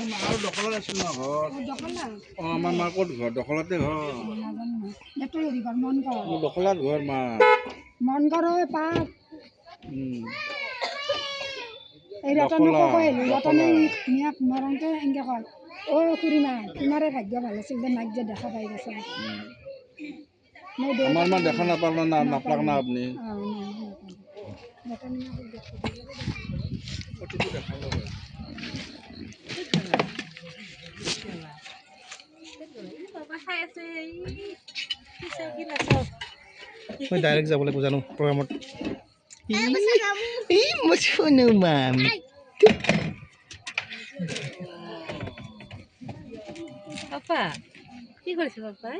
আমাৰ মাৰ দখলত আছিল ন ঘৰ আমাৰ মাৰ ক'ত ঘৰ দখলতে ঘৰ দখলত ঘৰ মা মন কৰে পাপ এই ৰতনকো কৈলোঁ ৰতনে মিয়াক মৰমতে এনেকৈ কয় অ' খুৰীমা তোমাৰে ভাগ্য ভাল আছিল যে মাইক যে দেখা পাই গৈছে আমাৰ মা দেখা নাপাল না নাপালাক না আপুনি মই ডাইৰেক্ট যাবলৈ জানো প্ৰগ্ৰামত পাপা কি কৰিছে পাপাই